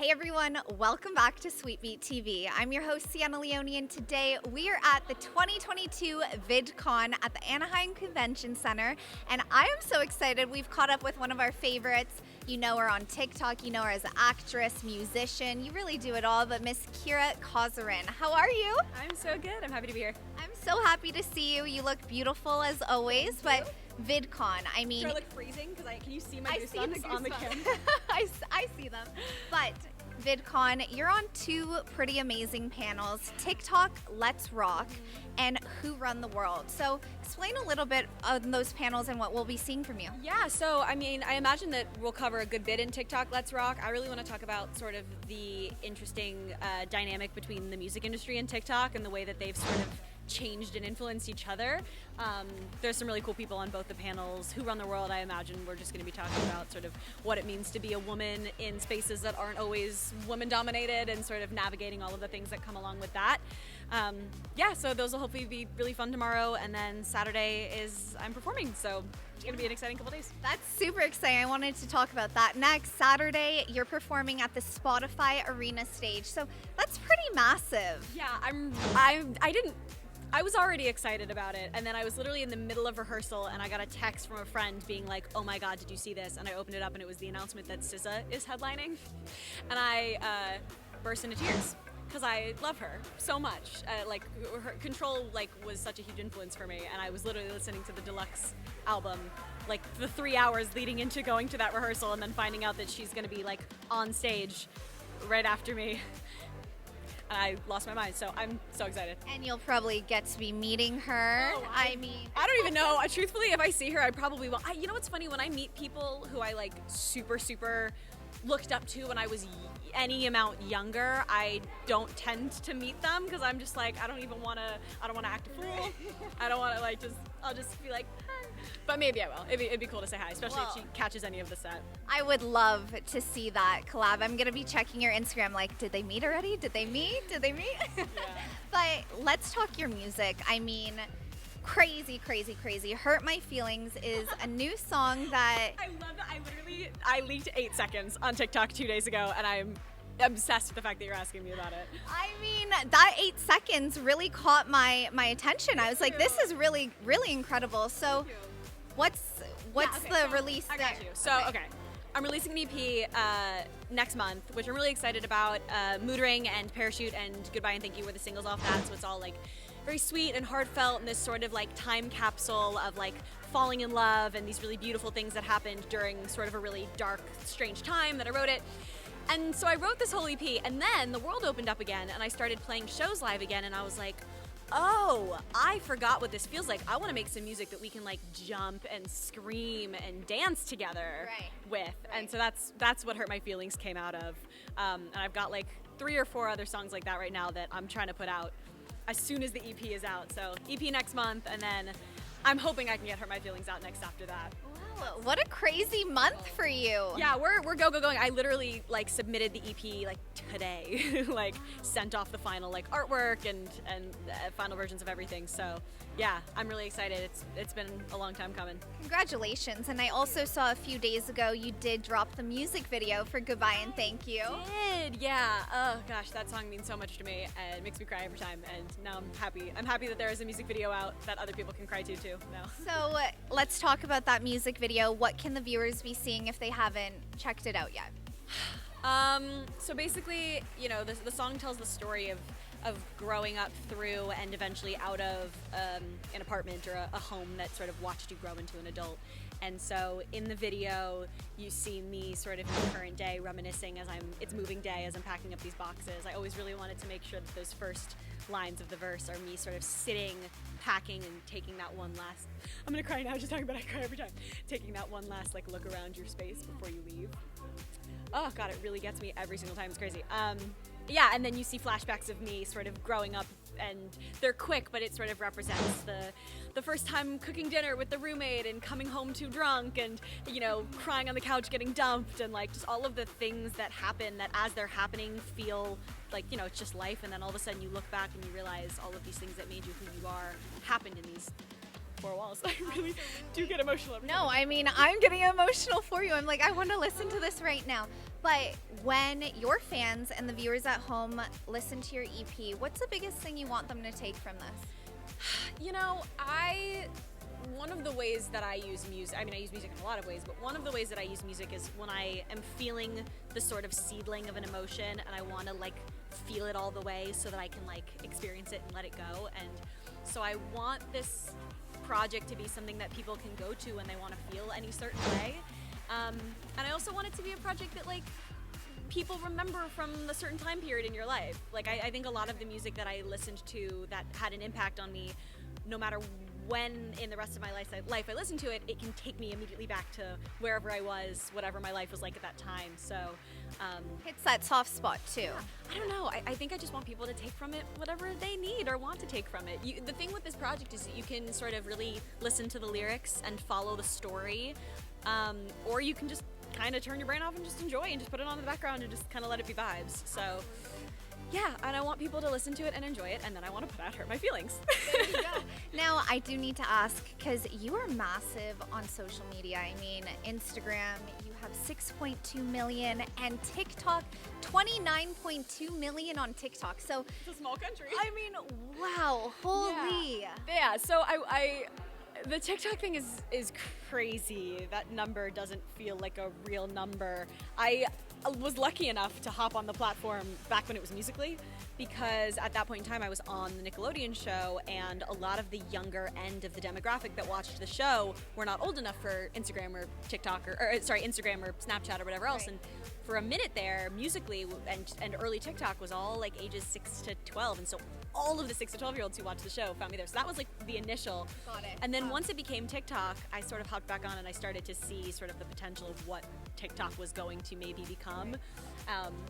Hey everyone, welcome back to Sweetbeat TV. I'm your host Sienna Leone, and today we are at the 2022 Vidcon at the Anaheim Convention Center, and I am so excited. We've caught up with one of our favorites. You know her on TikTok, you know her as an actress, musician, you really do it all, but Miss Kosarin. How are you? I'm so good. I'm happy to be here. I'm so happy to see you. You look beautiful as always, but Vidcon, I mean... Do I look freezing? Can you see my goosebumps on the camera? I see them. But Vidcon, you're on two pretty amazing panels, TikTok, Let's Rock, and Who Run the World. So explain a little bit on those panels and what we'll be seeing from you. Yeah, so I imagine that we'll cover a good bit in TikTok, Let's Rock. I really want to talk about sort of the interesting dynamic between the music industry and TikTok and the way that they've sort of changed and influenced each other. There's some really cool people on both the panels. Who Run the World, I imagine we're just going to be talking about sort of what it means to be a woman in spaces that aren't always woman dominated and sort of navigating all of the things that come along with that. So those will hopefully be really fun tomorrow, and then Saturday I'm performing, so it's going to be an exciting couple days. That's super exciting. I wanted to talk about that next. Saturday, you're performing at the Spotify Arena stage, so that's pretty massive. Yeah, I was already excited about it, and then I was literally in the middle of rehearsal and I got a text from a friend being like, oh my god, did you see this? And I opened it up and it was the announcement that SZA is headlining, and I burst into tears because I love her so much. Her Control was such a huge influence for me, and I was literally listening to the deluxe album the 3 hours leading into going to that rehearsal, and then finding out that she's going to be on stage right after me. And I lost my mind, so I'm so excited. And you'll probably get to be meeting her. Oh, I don't even know. Truthfully, if I see her, I probably will. You know what's funny? When I meet people who I super, super looked up to when I was any amount younger, I don't tend to meet them because I'm just I don't want to act a fool. I don't want to I'll just be like, hi. But maybe I will. It'd be cool to say hi, especially if she catches any of the set. I would love to see that collab. I'm going to be checking your Instagram did they meet already? Did they meet? Yeah. But let's talk your music. Crazy, crazy, crazy. Hurt My Feelings is a new song that... I love that. I leaked 8 seconds on TikTok 2 days ago, and I'm obsessed with the fact that you're asking me about it. That 8 seconds really caught my attention. I was like, this is really, really incredible. So what's the release I there? got you. So, okay. I'm releasing an EP next month, which I'm really excited about. Mood Ring and Parachute and Goodbye and Thank You were the singles off that, so it's all very sweet and heartfelt, and this sort of time capsule of falling in love and these really beautiful things that happened during sort of a really dark, strange time that I wrote it. And so I wrote this whole EP, and then the world opened up again, and I started playing shows live again, and I was like, oh, I forgot what this feels like. I want to make some music that we can jump and scream and dance together with. Right. And so that's what Hurt My Feelings came out of. And I've got 3 or 4 other songs like that right now that I'm trying to put out as soon as the EP is out. So EP next month, and then I'm hoping I can get Hurt My Feelings out next after that. Wow, what a crazy month for you. Yeah, we're going. I literally submitted the EP today, sent off the final artwork and final versions of everything. So yeah, I'm really excited. It's been a long time coming. Congratulations. And I also saw a few days ago you did drop the music video for Goodbye and Thank You. I did, yeah. Oh gosh, that song means so much to me and it makes me cry every time, and now I'm happy. I'm happy that there is a music video out that other people can cry to too now. So let's talk about that music video. What can the viewers be seeing if they haven't checked it out yet? So basically, the song tells the story of growing up through and eventually out of an apartment or a home that sort of watched you grow into an adult. And so in the video, you see me sort of in the current day reminiscing it's moving day as I'm packing up these boxes. I always really wanted to make sure that those first lines of the verse are me sort of sitting, packing, and taking that one last, I'm gonna cry now just talking about it, I cry every time, taking that one last look around your space before you leave. Oh god, it really gets me every single time, it's crazy. Yeah, and then you see flashbacks of me sort of growing up, and they're quick, but it sort of represents the first time cooking dinner with the roommate and coming home too drunk and, crying on the couch getting dumped, and just all of the things that happen that as they're happening feel it's just life, and then all of a sudden you look back and you realize all of these things that made you who you are happened in these four walls. I really do get emotional every No, I mean, I'm getting emotional for you. I'm like, I want to listen to this right now. But when your fans and the viewers at home listen to your EP, what's the biggest thing you want them to take from this? You know, one of the ways that I use music, I mean, I use music in a lot of ways, but one of the ways that I use music is when I am feeling the sort of seedling of an emotion and I want to like feel it all the way so that I can like experience it and let it go. And so I want this project to be something that people can go to when they want to feel any certain way. And I also want it to be a project that like people remember from a certain time period in your life. Like I think a lot of the music that I listened to that had an impact on me, no matter when in the rest of my life I listen to it, it can take me immediately back to wherever I was, whatever my life was like at that time. So Hits that soft spot too. I don't know. I think I just want people to take from it whatever they need or want to take from it. The thing with this project is that you can sort of really listen to the lyrics and follow the story, or you can just kind of turn your brain off and just enjoy and just put it on in the background and just kind of let it be vibes. So yeah, and I want people to listen to it and enjoy it, and then I want to put out hurt my feelings. There you go. Now, I do need to ask, because you are massive on social media. I mean, Instagram, you have 6.2 million, and TikTok, 29.2 million on TikTok. So It's a small country. I mean, wow, holy. Yeah, so the TikTok thing is crazy. That number doesn't feel like a real number. I was lucky enough to hop on the platform back when it was Musical.ly, because at that point in time I was on the Nickelodeon show, and a lot of the younger end of the demographic that watched the show were not old enough for Instagram or TikTok Instagram or Snapchat or whatever else. Right. And for a minute there, Musical.ly and early TikTok was all like ages 6 to 12, and so all of the 6 to 12-year-olds who watched the show found me there. So that was like the initial. Got it. And then once it became TikTok, I sort of hopped back on and I started to see sort of the potential of what TikTok was going to maybe become.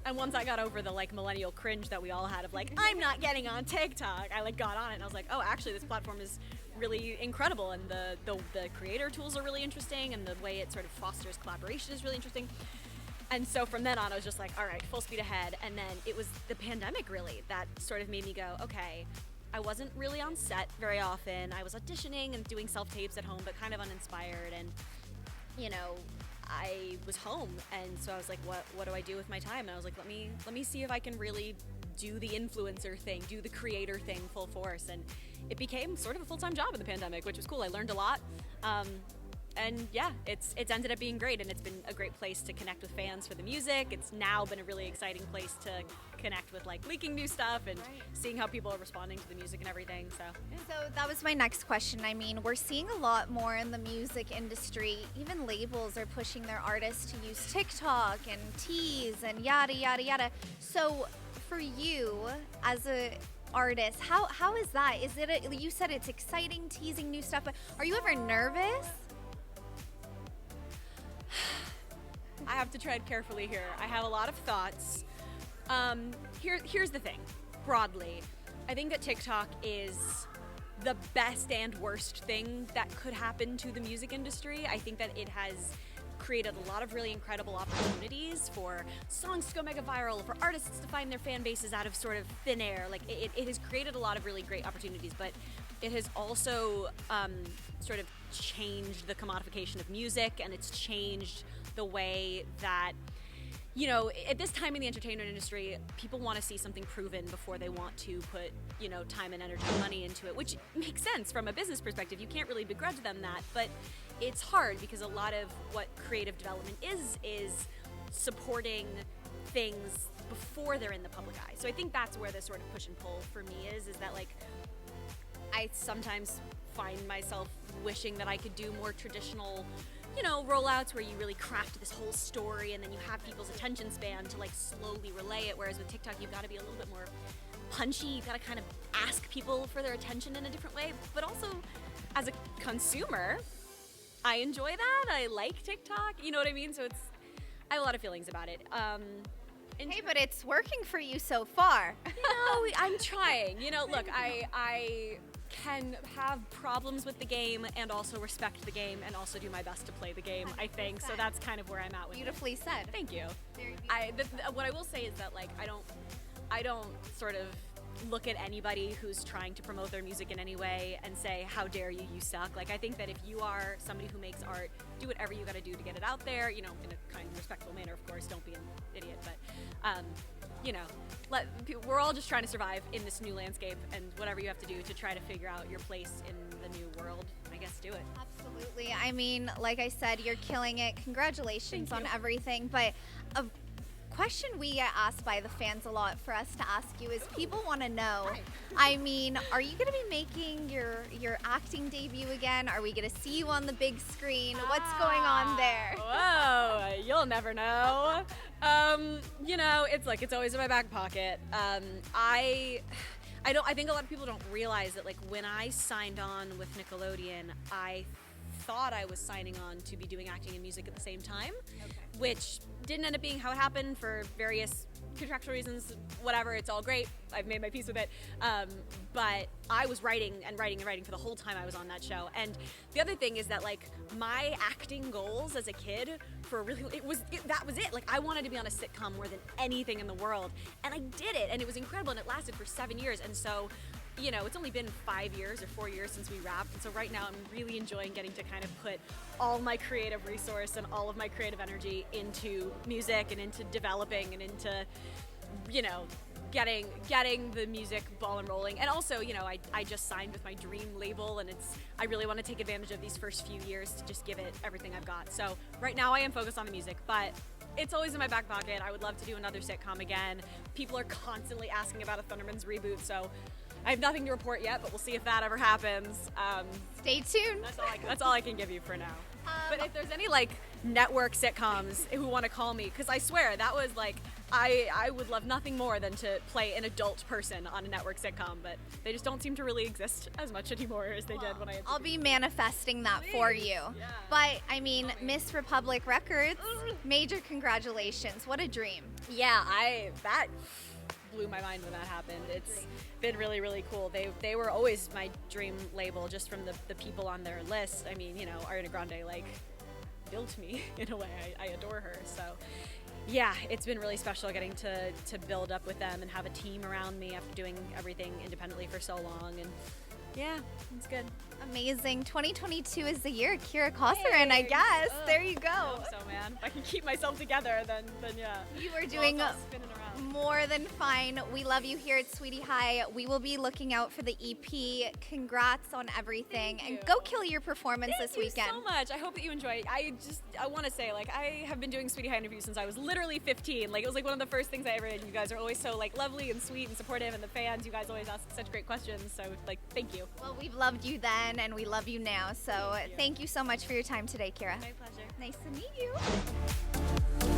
And once I got over the like millennial cringe that we all had of like, I'm not getting on TikTok, I like got on it and I was like, oh, actually this platform is really incredible, and the creator tools are really interesting, and the way it sort of fosters collaboration is really interesting. And so from then on, I was just like, all right, full speed ahead. And then it was the pandemic really that sort of made me go, okay, I wasn't really on set very often. I was auditioning and doing self-tapes at home, but kind of uninspired. And, you know, I was home. And so I was like, what do I do with my time? And I was like, let me see if I can really do the influencer thing, do the creator thing full force. And it became sort of a full-time job in the pandemic, which was cool. I learned a lot. And yeah, it's ended up being great, and it's been a great place to connect with fans for the music. It's now been a really exciting place to connect with like leaking new stuff and seeing how people are responding to the music and everything. So yeah. So that was my next question. I mean, we're seeing a lot more in the music industry. Even labels are pushing their artists to use TikTok and tease and yada, yada, yada. So for you as a artist, how is that? Is it you said it's exciting teasing new stuff, but are you ever nervous? I have to tread carefully here. I have a lot of thoughts. Here's the thing, broadly. I think that TikTok is the best and worst thing that could happen to the music industry. I think that it has created a lot of really incredible opportunities for songs to go mega viral, for artists to find their fan bases out of sort of thin air. Like it has created a lot of really great opportunities, but it has also sort of changed the commodification of music, and it's changed the way that, you know, at this time in the entertainment industry, people want to see something proven before they want to put, you know, time and energy and money into it, which makes sense from a business perspective. You can't really begrudge them that, but it's hard because a lot of what creative development is supporting things before they're in the public eye. So I think that's where the sort of push and pull for me is that like I sometimes find myself wishing that I could do more traditional, you know, rollouts where you really craft this whole story and then you have people's attention span to like slowly relay it, whereas with TikTok you've got to be a little bit more punchy. You've got to kind of ask people for their attention in a different way. But also as a consumer, I enjoy that. I like TikTok, you know what I mean? So I have a lot of feelings about it. Hey, but it's working for you so far. You know, I'm trying. You know, look, I can have problems with the game and also respect the game and also do my best to play the game, 100%. I think. So that's kind of where I'm at with Beautifully it. said. Thank you. Very beautiful. What I will say is that like I don't sort of look at anybody who's trying to promote their music in any way and say, how dare you, you suck. Like, I think that if you are somebody who makes art, do whatever you gotta do to get it out there, you know, in a kind and respectful manner, of course, don't be an idiot, but, you know, we're all just trying to survive in this new landscape, and whatever you have to do to try to figure out your place in the new world, I guess do it. Absolutely. I mean, like I said, you're killing it. Congratulations on everything. But a question we get asked by the fans a lot for us to ask you is people want to know, I mean, are you going to be making your acting debut again? Are we going to see you on the big screen? What's going on there? Whoa, you'll never know. You know, it's always in my back pocket. I think a lot of people don't realize that, like, when I signed on with Nickelodeon, I thought I was signing on to be doing acting and music at the same time, which didn't end up being how it happened for various contractual reasons. Whatever, it's all great. I've made my peace with it. But I was writing for the whole time I was on that show. And the other thing is that, like, my acting goals as a kid that was it. Like, I wanted to be on a sitcom more than anything in the world, and I did it, and it was incredible, and it lasted for 7 years. And so, you know, it's only been 5 years or 4 years since we wrapped, and so right now I'm really enjoying getting to kind of put all my creative resource and all of my creative energy into music and into developing and into, you know, getting the music ball and rolling. And also, you know, I just signed with my dream label, and I really want to take advantage of these first few years to just give it everything I've got. So right now I am focused on the music, but it's always in my back pocket. I would love to do another sitcom again. People are constantly asking about a Thundermans reboot, so I have nothing to report yet, but we'll see if that ever happens. Stay tuned. That's all I can give you for now. But if there's any, like, network sitcoms who want to call me, because I swear that was, like, I would love nothing more than to play an adult person on a network sitcom, but they just don't seem to really exist as much anymore as they did when I had I'll be manifesting that for you. Yeah. But, I mean, Miss Republic Records, major congratulations. What a dream. Yeah, that blew my mind when that happened. It's been really, really cool. They were always my dream label, just from the people on their list. I mean, you know, Ariana Grande, like, built me in a way. I adore her. So yeah, it's been really special getting to build up with them and have a team around me after doing everything independently for so long. And yeah, it's good. Amazing. 2022 is the year. Kira Kosarin, I guess. There you go. I hope so, man. If I can keep myself together, then yeah. You are doing spinning around. more than fine. We love you here at Sweetie High. We will be looking out for the EP. Congrats on everything. And go kill your performance this weekend. Thank you so much. I hope that you enjoy it. I want to say, like, I have been doing Sweetie High interviews since I was literally 15. Like, it was like one of the first things I ever did. You guys are always so, like, lovely and sweet and supportive, and the fans, you guys always ask such great questions. So, like, thank you. Well, we've loved you then, and we love you now. So thank you so much for your time today, Kira. My pleasure. Nice to meet you.